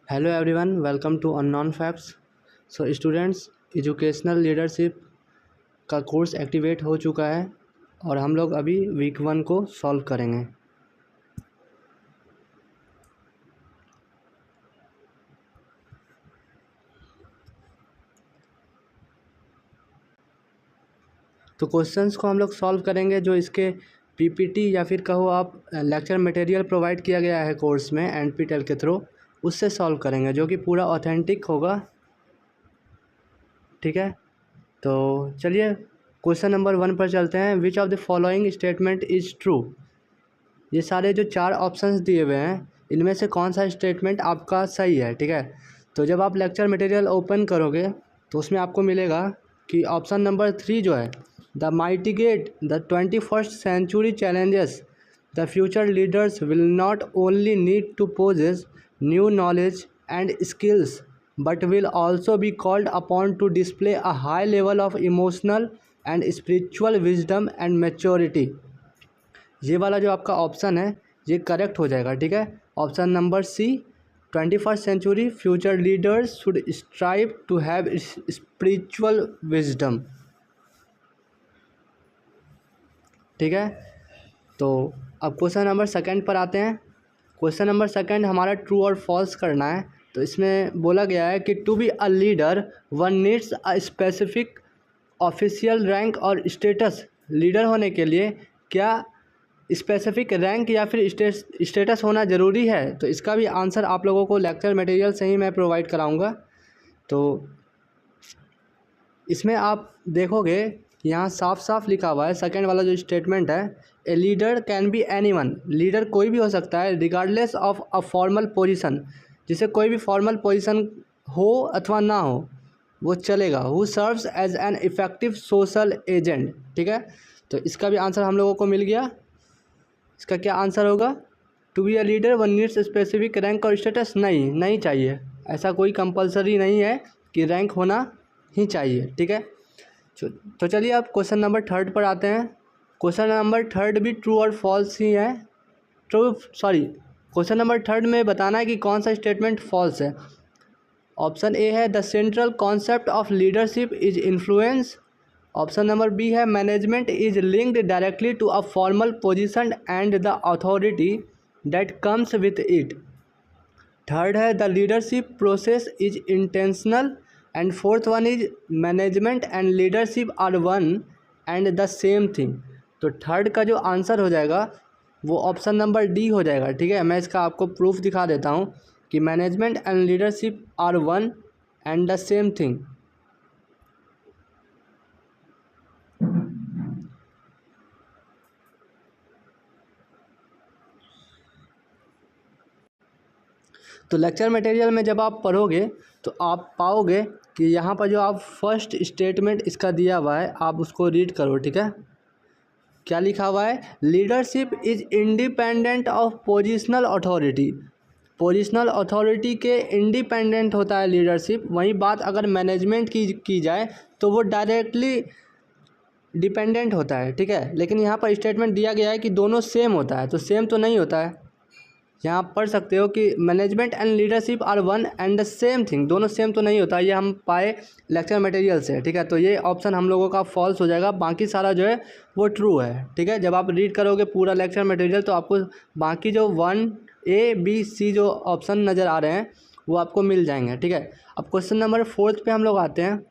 Hello everyone, welcome to unknown facts. So students, educational leadership का course activate हो चुका है और हम लोग अभी वीक 1 को सॉल्व करेंगे। तो क्वेश्चंस को हम लोग सॉल्व करेंगे जो इसके पीपीटी या फिर कहो आप लेक्चर मटेरियल प्रोवाइड किया गया है कोर्स में एनपीटीईएल के थ्रू, उससे सॉल्व करेंगे जो कि पूरा ऑथेंटिक होगा। ठीक है, तो चलिए क्वेश्चन नंबर 1 पर चलते हैं। Which of the following statement is true. ये सारे जो 4 ऑप्शंस दिए हुए हैं इनमें से कौन सा स्टेटमेंट आपका सही है। ठीक है, तो जब आप लेक्चर मटेरियल ओपन करोगे तो उसमें आपको मिलेगा कि ऑप्शन नंबर 3 जो है, the mitigate the 21st century challenges the future leaders will not only need to possess new knowledge and skills but will also be called upon to display a high level of emotional and spiritual wisdom and maturity. ये वाला जो आपका option है ये correct हो जाएगा। ठीक है, option number C, 21st century future leaders should strive to have spiritual wisdom. ठीक है, तो अब क्वेश्चन नंबर 2 पर आते हैं। क्वेश्चन नंबर 2 हमारा ट्रू और फॉल्स करना है। तो इसमें बोला गया है कि to be a leader one needs a specific official rank और स्टेटस। लीडर होने के लिए क्या स्पेसिफिक रैंक या फिर स्टेटस होना ज़रूरी है? तो इसका भी आंसर आप लोगों को लेक्चर मटेरियल से ही मैं प्रोवाइड कराऊंगा। तो इसमें आप देखोगे यहाँ साफ साफ लिखा हुआ है, सेकंड वाला जो स्टेटमेंट है, a leader can be anyone. Leader कोई भी हो सकता है regardless of a formal position, जिसे कोई भी फॉर्मल पोजीशन हो अथवा ना हो वो चलेगा। Who serves as an effective social agent. ठीक है, तो इसका भी आंसर हम लोगों को मिल गया। इसका क्या आंसर होगा? To be a leader one needs specific rank और स्टेटस। नहीं चाहिए, ऐसा कोई कंपलसरी नहीं है कि रैंक होना ही चाहिए। ठीक है, तो चलिए अब क्वेश्चन नंबर 3 पर आते हैं। क्वेश्चन नंबर 3 भी ट्रू और फॉल्स ही है। क्वेश्चन नंबर 3 में बताना है कि कौन सा स्टेटमेंट फॉल्स है। ऑप्शन ए है the central concept of leadership is influence. Option number B है management is linked directly to a formal position and the authority that comes with it. Third है the leadership process is intentional and fourth one is management and leadership are one and the same thing. तो third का जो answer हो जाएगा वो option number D हो जाएगा। ठीक है, मैं इसका आपको प्रूफ दिखा देता हूँ कि management and leadership are one and the same thing. तो लेक्चर मटेरियल में जब आप पढ़ोगे तो आप पाओगे कि यहाँ पर जो आप फर्स्ट स्टेटमेंट इसका दिया हुआ है आप उसको रीड करो। ठीक है, क्या लिखा हुआ है? Leadership is independent of positional authority. Positional authority के इंडिपेंडेंट होता है लीडरशिप। वहीं बात अगर मैनेजमेंट की जाए तो वो डायरेक्टली डिपेंडेंट होता है। ठीक है, लेकिन यहाँ पर स्टेटमेंट दिया गया है कि दोनों सेम होता है, तो सेम तो नहीं होता है। यहाँ आप पढ़ सकते हो कि management and leadership are one and the same thing. दोनों सेम तो नहीं होता, ये हम पाए लेक्चर मटेरियल से। ठीक है, तो ये ऑप्शन हम लोगों का फॉल्स हो जाएगा, बाकी सारा जो है वो ट्रू है। ठीक है, जब आप रीड करोगे पूरा लेक्चर मटेरियल तो आपको बाकी जो 1 A B C जो ऑप्शन नज़र आ रहे हैं वो आपको मिल जाएंगे। ठीक है, अब क्वेश्चन नंबर 4 पे हम लोग आते हैं।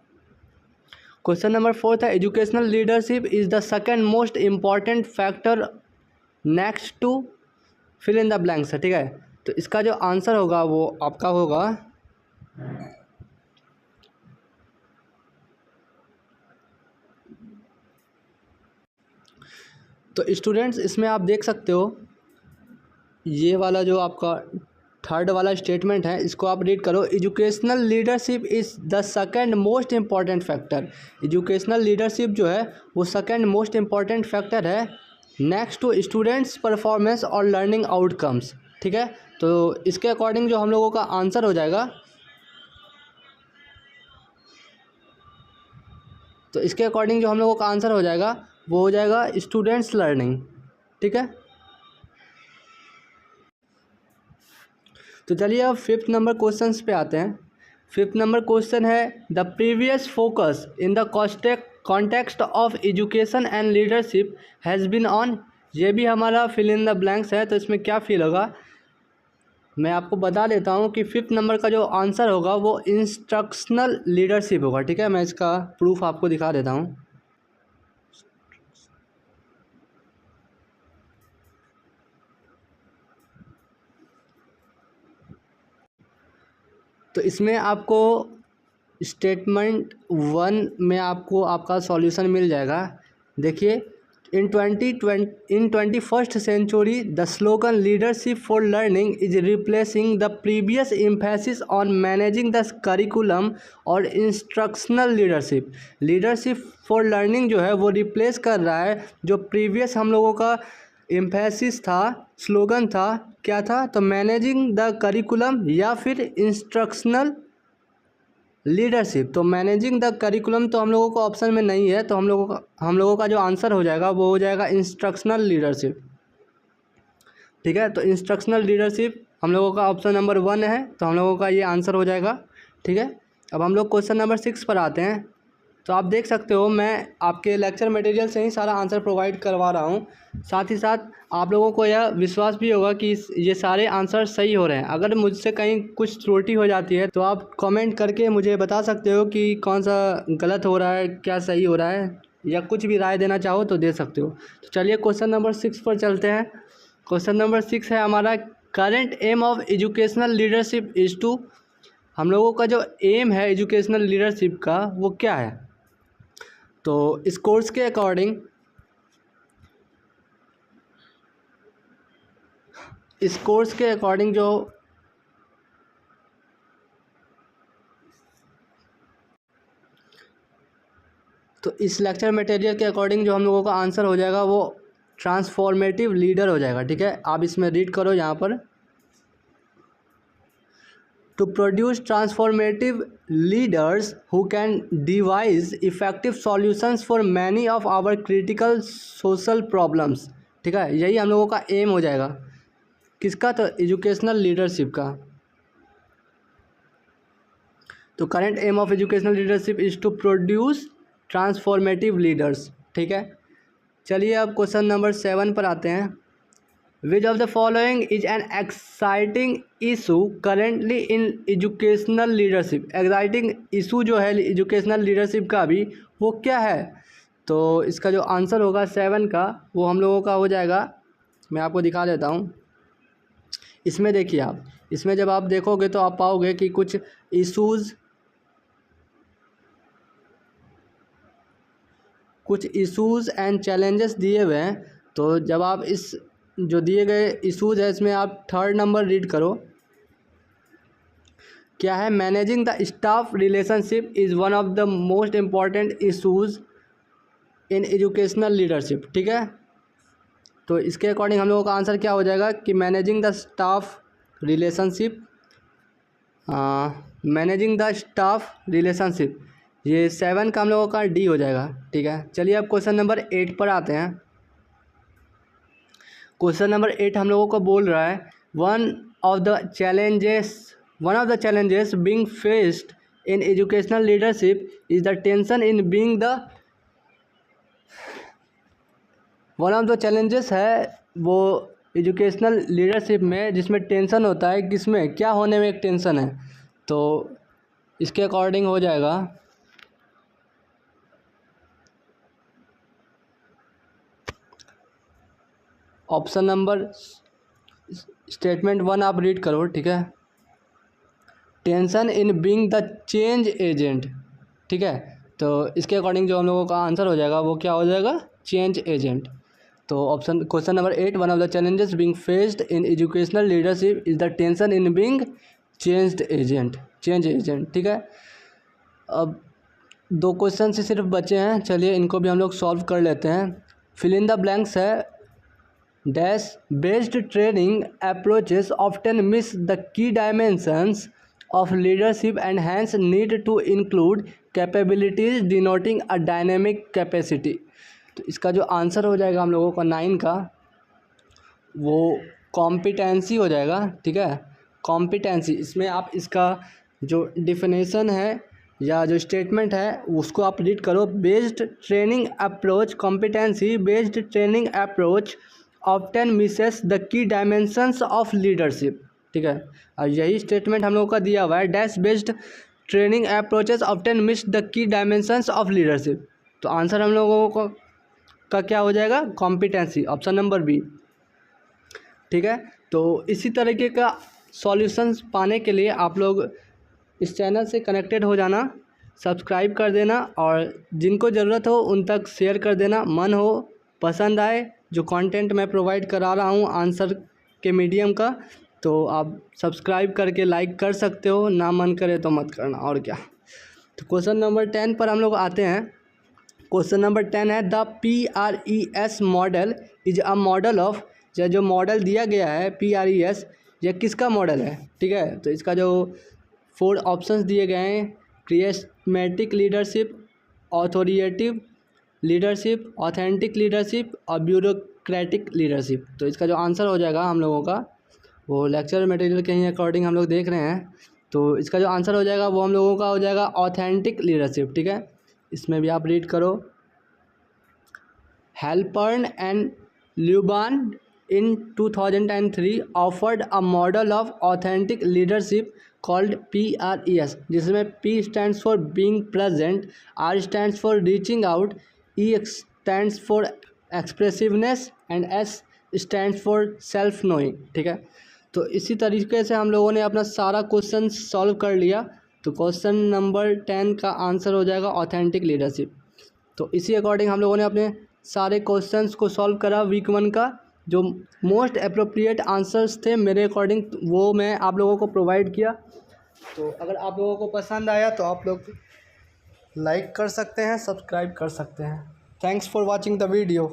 क्वेश्चन नंबर 4 है educational leadership is the second most important factor next to fill in the blanks है। ठीक है, तो इसका जो आंसर होगा वो आपका होगा तो स्टूडेंट्स इसमें आप देख सकते हो ये वाला जो आपका थर्ड वाला स्टेटमेंट है इसको आप रीड करो। Educational leadership is the second most important factor. Educational leadership जो है वो सेकेंड मोस्ट इम्पॉर्टेंट फैक्टर है नेक्स्ट टू स्टूडेंट्स परफॉर्मेंस और लर्निंग आउटकम्स। ठीक है, तो इसके अकॉर्डिंग जो हम लोगों का आंसर हो जाएगा, तो इसके अकॉर्डिंग जो हम लोगों का आंसर हो जाएगा वो हो जाएगा स्टूडेंट्स लर्निंग। ठीक है, तो चलिए अब 5th नंबर क्वेश्चन पे आते हैं। 5th नंबर क्वेश्चन है the previous focus in the context of education and leadership has been on. ये भी हमारा फिल इन द ब्लैंक्स है, तो इसमें क्या फिल होगा मैं आपको बता देता हूँ कि 5th नंबर का जो आंसर होगा वो इंस्ट्रक्शनल लीडरशिप होगा। ठीक है, मैं इसका प्रूफ आपको दिखा देता हूँ। तो इसमें आपको स्टेटमेंट 1 में आपको आपका सॉल्यूशन मिल जाएगा। देखिए, in 21st century the slogan leadership for learning is replacing the previous emphasis on managing the curriculum और instructional leadership. Leadership for learning जो है वो रिप्लेस कर रहा है जो प्रीवियस हम लोगों का एम्फेसिस था, स्लोगन था, क्या था, तो मैनेजिंग द करिकुलम या फिर इंस्ट्रक्शनल लीडरशिप। तो मैनेजिंग द करिकुलम तो हम लोगों को ऑप्शन में नहीं है, तो हम लोगों का जो आंसर हो जाएगा वो हो जाएगा इंस्ट्रक्शनल लीडरशिप। ठीक है, तो इंस्ट्रक्शनल लीडरशिप हम लोगों का ऑप्शन नंबर 1 है, तो हम लोगों का ये आंसर हो जाएगा। ठीक है, अब हम लोग क्वेश्चन नंबर 6 पर आते हैं। तो आप देख सकते हो मैं आपके लेक्चर मटेरियल से ही सारा आंसर प्रोवाइड करवा रहा हूँ। साथ ही साथ आप लोगों को यह विश्वास भी होगा कि ये सारे आंसर सही हो रहे हैं। अगर मुझसे कहीं कुछ त्रुटि हो जाती है तो आप कमेंट करके मुझे बता सकते हो कि कौन सा गलत हो रहा है, क्या सही हो रहा है, या कुछ भी राय देना चाहो तो दे सकते हो। तो चलिए क्वेश्चन नंबर 6 पर चलते हैं। क्वेश्चन नंबर 6 है हमारा current aim of educational leadership is to. हम लोगों का जो एम है एजुकेशनल लीडरशिप का वो क्या है। तो इस कोर्स के अकॉर्डिंग जो तो इस लेक्चर मटेरियल के अकॉर्डिंग जो हम लोगों का आंसर हो जाएगा वो ट्रांसफॉर्मेटिव लीडर हो जाएगा। ठीक है, आप इसमें रीड करो यहाँ पर, to produce transformative leaders who can devise effective solutions for many of our critical social problems। ठीक है, यही हम लोगों का एम हो जाएगा किसका, तो एजुकेशनल लीडरशिप का। तो current aim of educational leadership is to produce transformative leaders. ठीक है, चलिए अब क्वेश्चन नंबर 7 पर आते हैं। Which of the following is an exciting issue currently in educational leadership। exciting issue जो है एजुकेशनल लीडरशिप का भी वो क्या है, तो इसका जो आंसर होगा 7 का वो हम लोगों का हो जाएगा। मैं आपको दिखा देता हूँ। इसमें देखिए, आप इसमें जब आप देखोगे तो आप पाओगे कि कुछ इशूज़ एंड चैलेंजेस दिए हुए हैं। तो जब आप इस जो दिए गए इशूज़ है इसमें आप 3rd नंबर रीड करो, क्या है, managing the staff relationship is one of the most important issues in educational leadership. ठीक है, तो इसके अकॉर्डिंग हम लोगों का आंसर क्या हो जाएगा कि मैनेजिंग द स्टाफ रिलेशनशिप, ये 7 का हम लोगों का डी हो जाएगा। ठीक है, चलिए अब क्वेश्चन नंबर 8 पर आते हैं। क्वेश्चन नंबर 8 हम लोगों को बोल रहा है one of the challenges being faced in educational leadership is the tension in being the. One of the challenges है वो एजुकेशनल लीडरशिप में जिसमें टेंशन होता है, किसमें, क्या होने में एक टेंशन है, तो इसके अकॉर्डिंग हो जाएगा ऑप्शन नंबर स्टेटमेंट 1 आप रीड करो। ठीक है, tension in being the change agent. ठीक है, तो इसके अकॉर्डिंग जो हम लोगों का आंसर हो जाएगा वो क्या हो जाएगा, चेंज एजेंट। तो option question number 8 one of the challenges being faced in educational leadership is the tension in being change agent. ठीक है, अब 2 क्वेश्चन से सिर्फ बचे हैं, चलिए इनको भी हम लोग सॉल्व कर लेते हैं। फिल इन द ब्लैंक्स है dash based training approaches often miss the key dimensions of leadership and hence need to include capabilities denoting a dynamic capacity. तो इसका जो आंसर हो जाएगा हम लोगों का 9 का वो कॉम्पिटेंसी हो जाएगा। ठीक है, कॉम्पिटेंसी, इसमें आप इसका जो डिफिनेशन है या जो स्टेटमेंट है उसको आप रीड करो। Based training approach, competency based training approach often Mrs the key dimensions of leadership, ठीक है। और यही स्टेटमेंट हम लोगों का दिया हुआ है, dash based training approaches often miss the key dimensions of leadership. तो आंसर हम लोगों को का क्या हो जाएगा, कॉम्पिटेंसी, ऑप्शन नंबर बी, ठीक है। तो इसी तरीके का सॉल्यूशंस पाने के लिए आप लोग इस चैनल से कनेक्टेड हो जाना, सब्सक्राइब कर देना और जिनको ज़रूरत हो उन तक शेयर कर देना। मन हो, पसंद आए जो कंटेंट मैं प्रोवाइड करा रहा हूँ आंसर के मीडियम का, तो आप सब्सक्राइब करके लाइक कर सकते हो, ना मन करे तो मत करना, और क्या। तो क्वेश्चन नंबर 10 पर हम लोग आते हैं। क्वेश्चन नंबर 10 है the PRES model is a model of, या जो मॉडल दिया गया है PRES यह किसका मॉडल है, ठीक है। तो इसका जो 4 ऑप्शंस दिए गए हैं, charismatic leadership, authoritative leadership, authentic leadership और ब्यूरोक्रेटिक लीडरशिप। तो इसका जो आंसर हो जाएगा हम लोगों का, वो लेक्चर मटेरियल के ही अकॉर्डिंग हम लोग देख रहे हैं, तो इसका जो आंसर हो जाएगा वो हम लोगों का हो जाएगा ऑथेंटिक लीडरशिप, ठीक है। इसमें भी आप रीड करो। हेल्पर्न and ल्यूबान in 2003 offered a model of authentic leadership called PRES, जिसमें P stands for being present, R stands for reaching out, E stands for expressiveness and S stands for self knowing, ठीक है। तो इसी तरीके से हम लोगों ने अपना सारा क्वेश्चन सॉल्व कर लिया। तो क्वेश्चन नंबर 10 का आंसर हो जाएगा ऑथेंटिक लीडरशिप। तो इसी अकॉर्डिंग हम लोगों ने अपने सारे क्वेश्चंस को सॉल्व करा वीक 1 का। जो मोस्ट अप्रोप्रिएट आंसर्स थे मेरे अकॉर्डिंग वो मैं आप लोगों को प्रोवाइड किया। तो अगर आप लोगों को पसंद आया तो आप लोग लाइक कर सकते हैं, सब्सक्राइब कर सकते हैं। Thanks for watching the video.